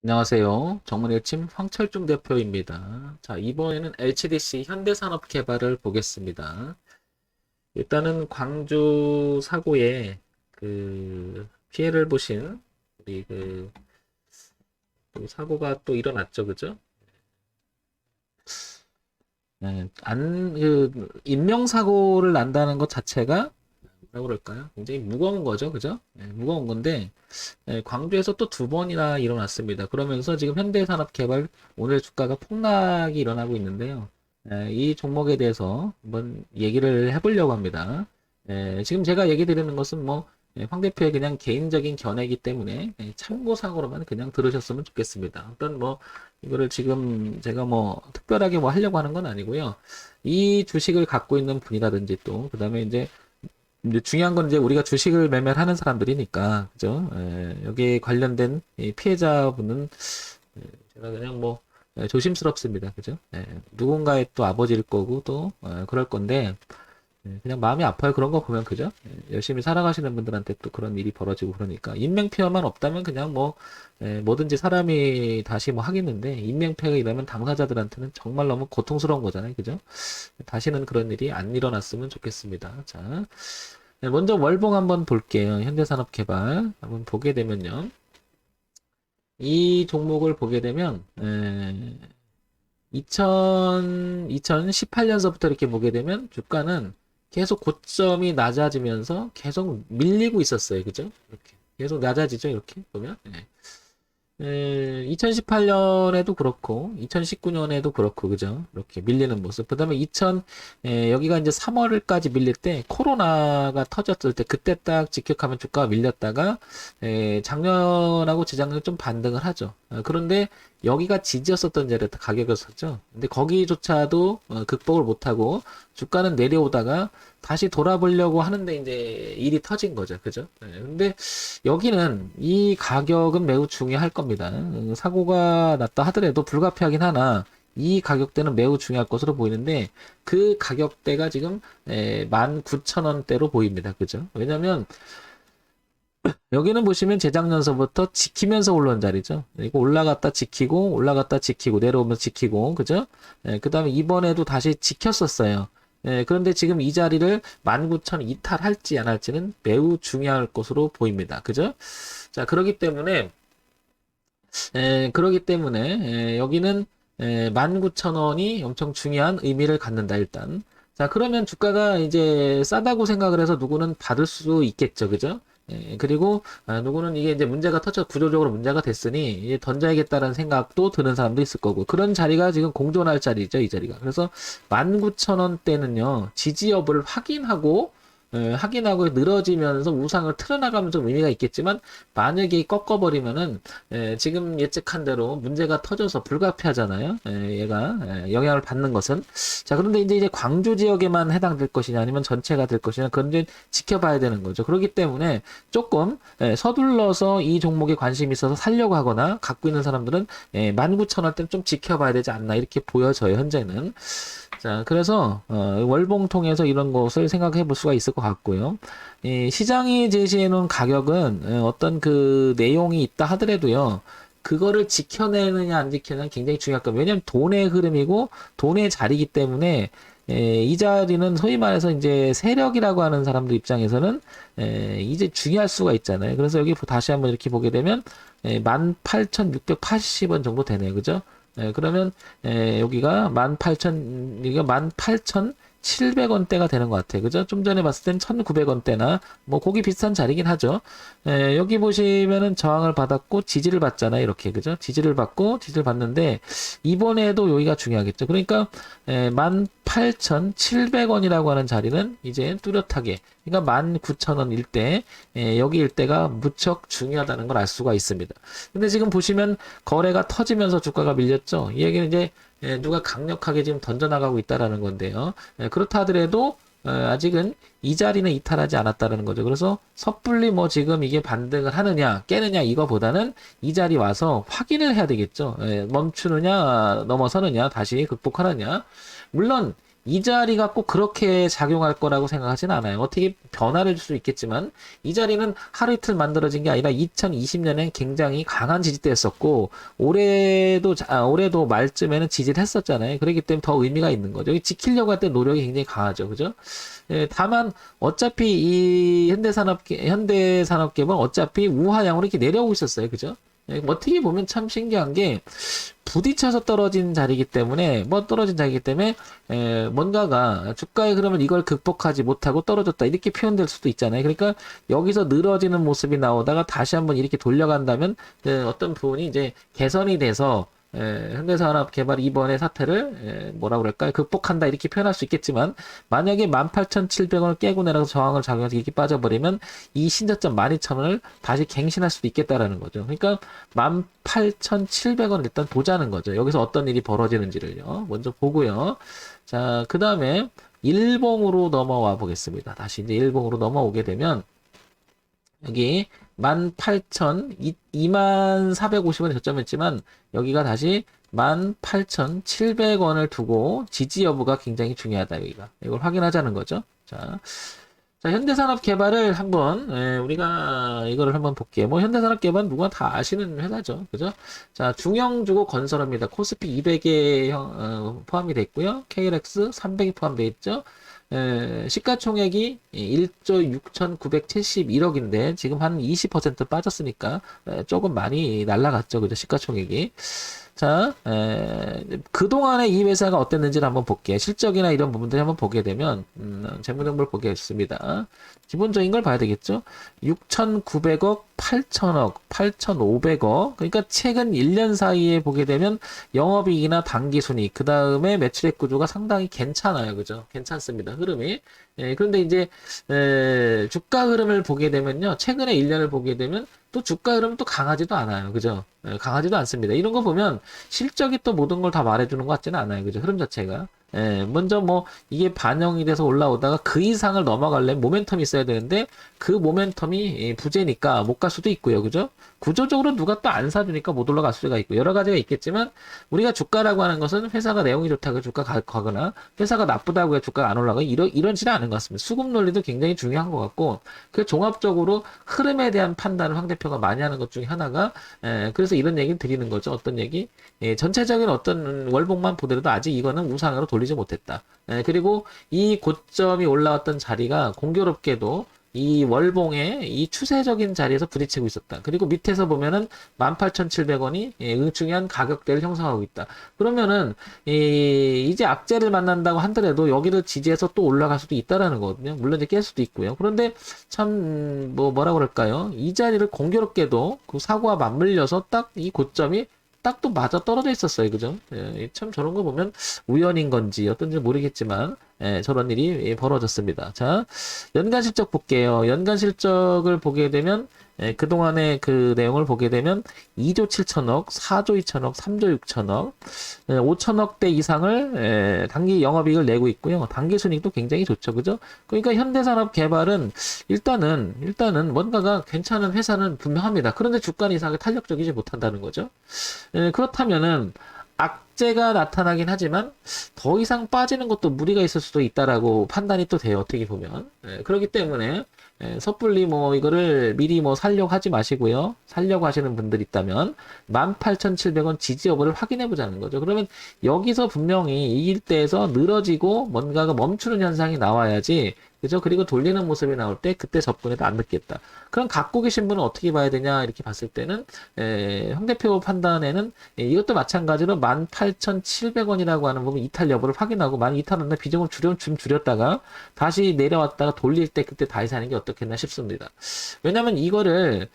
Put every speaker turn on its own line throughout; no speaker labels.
안녕하세요. 정문일침 황철중 대표입니다. 자, 이번에는 HDC 현대산업개발을 보겠습니다. 일단은 광주 사고에 피해를 보신 우리 또 사고가 또 일어났죠, 그죠? 네, 인명사고를 난다는 것 자체가 뭐라고 그럴까요? 굉장히 무거운 거죠, 그죠? 네, 무거운 건데 광주에서 또 두 번이나 일어났습니다. 그러면서 지금 현대산업개발 오늘 주가가 폭락이 일어나고 있는데요. 이 종목에 대해서 한번 얘기를 해보려고 합니다. 지금 제가 얘기 드리는 것은 뭐 황 대표의 그냥 개인적인 견해이기 때문에 참고사항으로만 그냥 들으셨으면 좋겠습니다. 어떤 뭐 이거를 지금 제가 뭐 특별하게 뭐 하려고 하는 건 아니고요. 이 주식을 갖고 있는 분이라든지 또 그다음에 이제 중요한 건 이제 우리가 주식을 매매를 하는 사람들이니까, 그죠? 여기에 관련된 이 피해자분은 제가 그냥 뭐 조심스럽습니다. 그죠? 누군가의 또 아버지일 거고 또 그럴 건데 그냥 마음이 아파요. 그런 거 보면 그죠? 열심히 살아가시는 분들한테 또 그런 일이 벌어지고 그러니까 인명피해만 없다면 그냥 뭐 뭐든지 사람이 다시 뭐 하겠는데 인명피해가 일어나면 당사자들한테는 정말 너무 고통스러운 거잖아요. 그죠? 다시는 그런 일이 안 일어났으면 좋겠습니다. 자, 먼저 월봉 한번 볼게요. 현대산업개발 한번 보게 되면요. 이 종목을 보게 되면 2018년서부터 이렇게 보게 되면 주가는 계속 고점이 낮아지면서 계속 밀리고 있었어요. 그죠? 이렇게 계속 낮아지죠. 이렇게 보면. 2018년에도 그렇고, 2019년에도 그렇고, 그죠? 이렇게 밀리는 모습. 그 다음에 여기가 이제 3월까지 밀릴 때, 코로나가 터졌을 때, 그때 딱 직격하면 주가가 밀렸다가, 작년하고 재작년 좀 반등을 하죠. 그런데 여기가 지지였었던 자리에 가격이었었죠. 근데 거기조차도 극복을 못하고, 주가는 내려오다가 다시 돌아보려고 하는데 이제 일이 터진 거죠. 그죠? 근데 여기는 이 가격은 매우 중요할 겁니다. 사고가 났다 하더라도 불가피하긴 하나 이 가격대는 매우 중요할 것으로 보이는데 그 가격대가 지금 19,000원대로 보입니다. 그죠? 왜냐면 여기는 보시면 재작년서부터 지키면서 올라온 자리죠. 이거 올라갔다 지키고 올라갔다 지키고 내려오면서 지키고 그죠? 그 다음에 이번에도 다시 지켰었어요. 그런데 지금 이 자리를 19,000 이탈할지 안 할지는 매우 중요할 것으로 보입니다. 그죠? 자, 그러기 때문에 여기는 19,000원이 엄청 중요한 의미를 갖는다, 일단. 자, 그러면 주가가 이제 싸다고 생각을 해서 누구는 받을 수 있겠죠, 그죠? 그리고 누구는 이게 이제 문제가 구조적으로 문제가 됐으니 이제 던져야겠다는 생각도 드는 사람도 있을 거고 그런 자리가 지금 공존할 자리죠, 이 자리가. 그래서 19,000원대는요 지지 여부를 확인하고 늘어지면서 우상을 틀어나가면 좀 의미가 있겠지만 만약에 꺾어버리면은 지금 예측한 대로 문제가 터져서 불가피하잖아요. 얘가 영향을 받는 것은. 자, 그런데 이제 광주 지역에만 해당될 것이냐 아니면 전체가 될 것이냐 그건 이제 지켜봐야 되는 거죠. 그렇기 때문에 조금 서둘러서 이 종목에 관심이 있어서 살려고 하거나 갖고 있는 사람들은 19,000원대는 좀 지켜봐야 되지 않나 이렇게 보여져요, 현재는. 자, 그래서 월봉 통해서 이런 것을 생각해 볼 수가 있을 것 같고요. 시장이 제시해 놓은 가격은 어떤 그 내용이 있다 하더라도요. 그거를 지켜내느냐 안 지켜내느냐 굉장히 중요할 겁니다. 왜냐하면 돈의 흐름이고 돈의 자리이기 때문에 이 자리는 소위 말해서 이제 세력이라고 하는 사람들 입장에서는 이제 중요할 수가 있잖아요. 그래서 여기 다시 한번 이렇게 보게 되면 18,680원 정도 되네요. 그죠? 그러면 여기가 18,700원대가 되는 것 같아요. 그죠? 좀 전에 봤을 땐 1,900원대나 뭐 고기 비슷한 자리긴 하죠. 여기 보시면은 저항을 받았고 지지를 받잖아요. 이렇게 그죠? 지지를 받는데 이번에도 여기가 중요하겠죠. 그러니까 18,700원이라고 하는 자리는 이제 뚜렷하게 그러니까 19,000원 일대 여기 일대가 무척 중요하다는 걸 알 수가 있습니다. 근데 지금 보시면 거래가 터지면서 주가가 밀렸죠. 이 얘기는 이제 누가 강력하게 지금 던져나가고 있다라는 건데요. 그렇다 하더라도 아직은 이 자리는 이탈하지 않았다는 거죠. 그래서 섣불리 뭐 지금 이게 반등을 하느냐 깨느냐 이거보다는 이 자리 와서 확인을 해야 되겠죠. 멈추느냐 넘어서느냐 다시 극복하느냐. 물론 이 자리가 꼭 그렇게 작용할 거라고 생각하진 않아요. 어떻게 변화를 줄 수 있겠지만 이 자리는 하루 이틀 만들어진 게 아니라 2020년엔 굉장히 강한 지지대였었고 올해도 말쯤에는 지지를 했었잖아요. 그렇기 때문에 더 의미가 있는 거죠. 지키려고 할 때 노력이 굉장히 강하죠. 그죠? 예, 다만 어차피 이 현대산업계는 어차피 우하향으로 이렇게 내려오고 있었어요. 그죠? 예, 어떻게 보면 참 신기한 게 부딪혀서 떨어진 자리이기 때문에 뭔가가 주가의 흐름을 이걸 극복하지 못하고 떨어졌다 이렇게 표현될 수도 있잖아요. 그러니까 여기서 늘어지는 모습이 나오다가 다시 한번 이렇게 돌려간다면 어떤 부분이 이제 개선이 돼서 현대산업개발이 이번에 사태를 뭐라 그럴까요? 극복한다 이렇게 표현할 수 있겠지만 만약에 18,700원을 깨고 내려서 저항을 작용해서 이렇게 빠져버리면 이 신저점 12,000원을 다시 갱신할 수도 있겠다라는 거죠. 그러니까 18,700원 일단 보자는 거죠. 여기서 어떤 일이 벌어지는지를요. 먼저 보고요. 자, 그 다음에 일봉으로 넘어와 보겠습니다. 다시 이제 일봉으로 넘어오게 되면 여기 28,450원에 저점했지만 여기가 다시 18,700원을 두고 지지 여부가 굉장히 중요하다 여기가 이걸 확인하자는 거죠. 자, 현대산업개발을 한번 우리가 이거를 한번 볼게요. 뭐 현대산업개발은 누가 다 아시는 회사죠, 그죠? 자, 중형주고 건설업입니다. 코스피 200에 포함이 돼 있고요. KLX 300이 포함되어 있죠. 시가총액이 1조 6,971억인데 지금 한 20% 빠졌으니까 조금 많이 날라갔죠. 그죠? 시가총액이. 자, 그동안에 이 회사가 어땠는지를 한번 볼게요. 실적이나 이런 부분들을 한번 보게 되면, 재무정보를 보겠습니다. 기본적인 걸 봐야 되겠죠? 6,900억, 8,000억, 8,500억. 그러니까 최근 1년 사이에 보게 되면 영업이익이나 당기순이익, 그 다음에 매출액 구조가 상당히 괜찮아요. 그죠? 괜찮습니다. 흐름이. 그런데 이제, 주가 흐름을 보게 되면요. 최근에 1년을 보게 되면 또 주가 흐름은 또 강하지도 않아요. 그죠? 강하지도 않습니다. 이런 거 보면 실적이 또 모든 걸 다 말해주는 것 같지는 않아요. 그죠? 흐름 자체가. 먼저 뭐 이게 반영이 돼서 올라오다가 그 이상을 넘어가려면 모멘텀이 있어야 되는데 그 모멘텀이 부재니까 못 갈 수도 있고요. 그죠? 구조적으로 누가 또 안 사주니까 못 올라갈 수가 있고 여러 가지가 있겠지만 우리가 주가라고 하는 것은 회사가 내용이 좋다고 주가 가거나 회사가 나쁘다고 해 주가가 안 올라가 이런지는 않은 것 같습니다. 수급 논리도 굉장히 중요한 것 같고 그 종합적으로 흐름에 대한 판단을 황 대표가 많이 하는 것 중에 하나가 그래서 이런 얘기를 드리는 거죠. 어떤 얘기? 전체적인 어떤 월봉만 보더라도 아직 이거는 우상으로 돌리지 못했다. 그리고 이 고점이 올라왔던 자리가 공교롭게도 이 월봉의 이 추세적인 자리에서 부딪히고 있었다. 그리고 밑에서 보면은 18,700원이 중요한 가격대를 형성하고 있다. 그러면은 이제 악재를 만난다고 하더라도 여기를 지지해서 또 올라갈 수도 있다라는 거거든요. 물론 이제 깰 수도 있고요. 그런데 참 뭐라 그럴까요? 이 자리를 공교롭게도 그 사고와 맞물려서 딱 이 고점이 딱 또 맞아 떨어져 있었어요. 그죠? 참 저런 거 보면 우연인 건지 어떤지 모르겠지만 저런 일이 벌어졌습니다. 자, 연간 실적 볼게요. 연간 실적을 보게 되면 그동안의 그 내용을 보게 되면 2조 7천억, 4조 2천억, 3조 6천억, 5천억대 이상을 단기 영업이익을 내고 있고요. 단기 순이익도 굉장히 좋죠. 그죠? 그러니까 현대산업개발은 일단은 뭔가가 괜찮은 회사는 분명합니다. 그런데 주가는 이상하게 탄력적이지 못한다는 거죠. 그렇다면은 악재가 나타나긴 하지만 더 이상 빠지는 것도 무리가 있을 수도 있다라고 판단이 또 돼요. 어떻게 보면. 그렇기 때문에 섣불리 뭐 이거를 미리 뭐 살려고 하지 마시고요. 살려고 하시는 분들 있다면 18,700원 지지 여부를 확인해 보자는 거죠. 그러면 여기서 분명히 이 일대에서 늘어지고 뭔가가 멈추는 현상이 나와야지 그죠? 그리고 돌리는 모습이 나올 때 그때 접근해도 안 늦겠다. 그럼 갖고 계신 분은 어떻게 봐야 되냐 이렇게 봤을 때는 황 대표 판단에는 이것도 마찬가지로 18,700원이라고 하는 부분 이탈 여부를 확인하고 만약 이탈한다 비중을 좀 줄였다가 다시 내려왔다가 돌릴 때 그때 다시 사는 게 어떻겠나 싶습니다. 왜냐면 이거를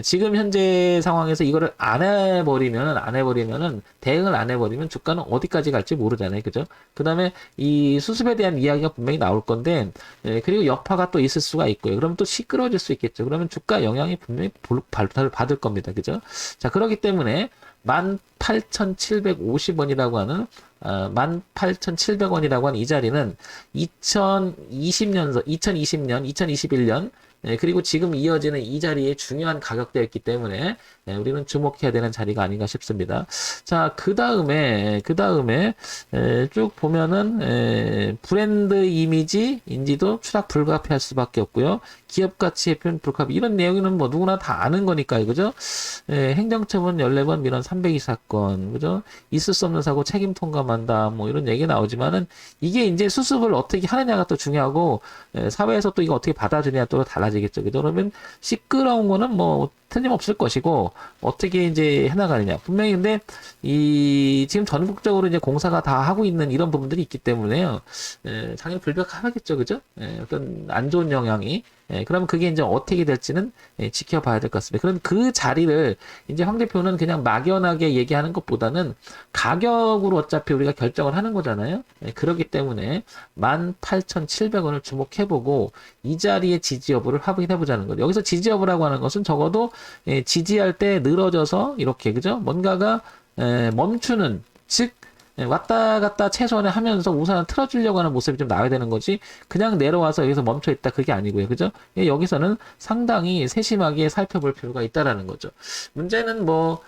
지금 현재 상황에서 이거를 안 해버리면은 대응을 안 해버리면 주가는 어디까지 갈지 모르잖아요. 그죠? 그 다음에 이 수습에 대한 이야기가 분명히 나올 건데 그리고 여파가 또 있을 수가 있고요. 그러면 또 시끄러워질 수 있겠죠. 그러면 주가 영향이 분명히 받을 겁니다. 그죠? 자, 그렇기 때문에 18,750원이라고 하는 18,700원이라고 하는 이 자리는 2020년, 2021년 그리고 지금 이어지는 이 자리에 중요한 가격대였기 때문에 우리는 주목해야 되는 자리가 아닌가 싶습니다. 자, 그 다음에 쭉 보면은 브랜드 이미지 인지도 추락 불가피할 수밖에 없고요. 기업 가치의 표현 불가피 이런 내용은 뭐 누구나 다 아는 거니까 그죠? 행정처분 14번 민원 302사건 그죠? 있을 수 없는 사고 책임 통감한다 뭐 이런 얘기 나오지만은 이게 이제 수습을 어떻게 하느냐가 또 중요하고 사회에서 또 이거 어떻게 받아주느냐 또 달라지겠죠. 그죠? 그러면 시끄러운 거는 뭐 틀림없을 것이고 어떻게 이제 해나가느냐 분명히 근데 이 지금 전국적으로 이제 공사가 다 하고 있는 이런 부분들이 있기 때문에요. 당연히 불가하겠죠, 그죠? 어떤 안 좋은 영향이. 그러면 그게 이제 어떻게 될지는 지켜봐야 될 것 같습니다. 그럼 그 자리를 이제 황 대표는 그냥 막연하게 얘기하는 것보다는 가격으로 어차피 우리가 결정을 하는 거잖아요. 그렇기 때문에 18,700원을 주목해보고 이 자리의 지지 여부를 확인해보자는 거죠. 여기서 지지 여부라고 하는 것은 적어도 지지할 때 늘어져서 이렇게 그죠? 뭔가가 멈추는 즉 왔다 갔다 최소한에 하면서 우산을 틀어주려고 하는 모습이 좀 나와야 되는 거지 그냥 내려와서 여기서 멈춰 있다 그게 아니고요 그죠 여기서는 상당히 세심하게 살펴볼 필요가 있다라는 거죠 문제는 뭐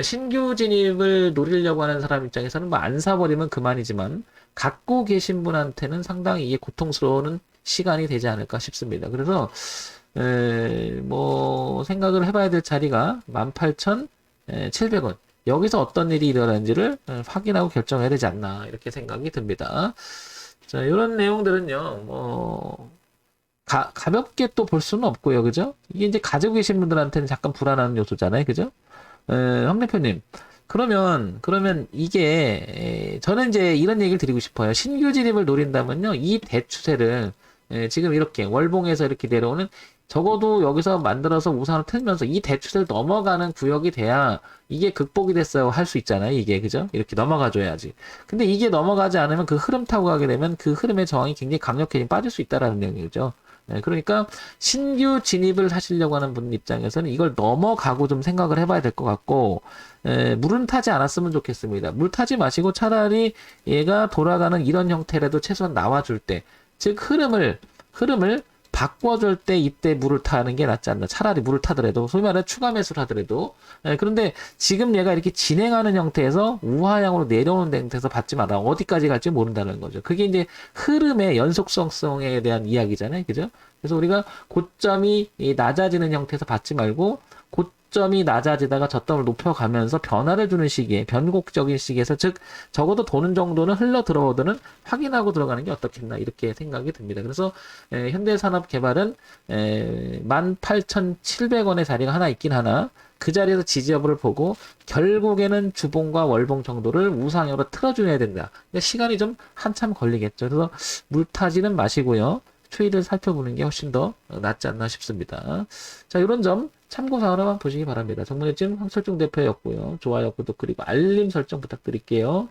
신규 진입을 노리려고 하는 사람 입장에서는 뭐 안 사버리면 그만이지만 갖고 계신 분한테는 상당히 이게 고통스러운 시간이 되지 않을까 싶습니다 그래서 뭐 생각을 해봐야 될 자리가 18,700원 여기서 어떤 일이 일어나는지를 확인하고 결정해야 되지 않나 이렇게 생각이 듭니다. 자, 이런 내용들은요, 뭐 가볍게 또 볼 수는 없고요, 그죠? 이게 이제 가지고 계신 분들한테는 잠깐 불안한 요소잖아요, 그죠? 황 대표님, 그러면 이게 저는 이제 이런 얘기를 드리고 싶어요. 신규 진입을 노린다면요, 이 대추세를 지금 이렇게 월봉에서 이렇게 내려오는 적어도 여기서 만들어서 우산을 틀면서 이 대추세를 넘어가는 구역이 돼야 이게 극복이 됐어요 할 수 있잖아요 이게 그죠 이렇게 넘어가 줘야지 근데 이게 넘어가지 않으면 그 흐름 타고 가게 되면 그 흐름의 저항이 굉장히 강력해지면 빠질 수 있다라는 내용이죠 그러니까 신규 진입을 하시려고 하는 분 입장에서는 이걸 넘어가고 좀 생각을 해봐야 될 것 같고 물은 타지 않았으면 좋겠습니다 물 타지 마시고 차라리 얘가 돌아가는 이런 형태라도 최소한 나와줄 때 즉 흐름을 바꿔줄 때 이때 물을 타는 게 낫지 않나. 차라리 물을 타더라도, 소위 말해 추가 매수를 하더라도. 그런데 지금 얘가 이렇게 진행하는 형태에서 우하향으로 내려오는 형태에서 받지 마라. 어디까지 갈지 모른다는 거죠. 그게 이제 흐름의 연속성에 대한 이야기잖아요. 그죠? 그래서 우리가 고점이 낮아지는 형태에서 받지 말고, 고점이 낮아지다가 저점을 높여가면서 변화를 주는 시기에 변곡적인 시기에서 즉 적어도 도는 정도는 흘러 들어오도는 확인하고 들어가는 게 어떻겠나 이렇게 생각이 듭니다. 그래서 현대산업개발은 18,700원의 자리가 하나 있긴 하나 그 자리에서 지지 여부를 보고 결국에는 주봉과 월봉 정도를 우상향으로 틀어줘야 된다. 그러니까 시간이 좀 한참 걸리겠죠. 그래서 물타지는 마시고요. 추이를 살펴보는 게 훨씬 더 낫지 않나 싶습니다. 자, 이런 점 참고사항으로만 보시기 바랍니다. 정문의찜 황철중 대표였고요. 좋아요, 구독, 그리고 알림 설정 부탁드릴게요.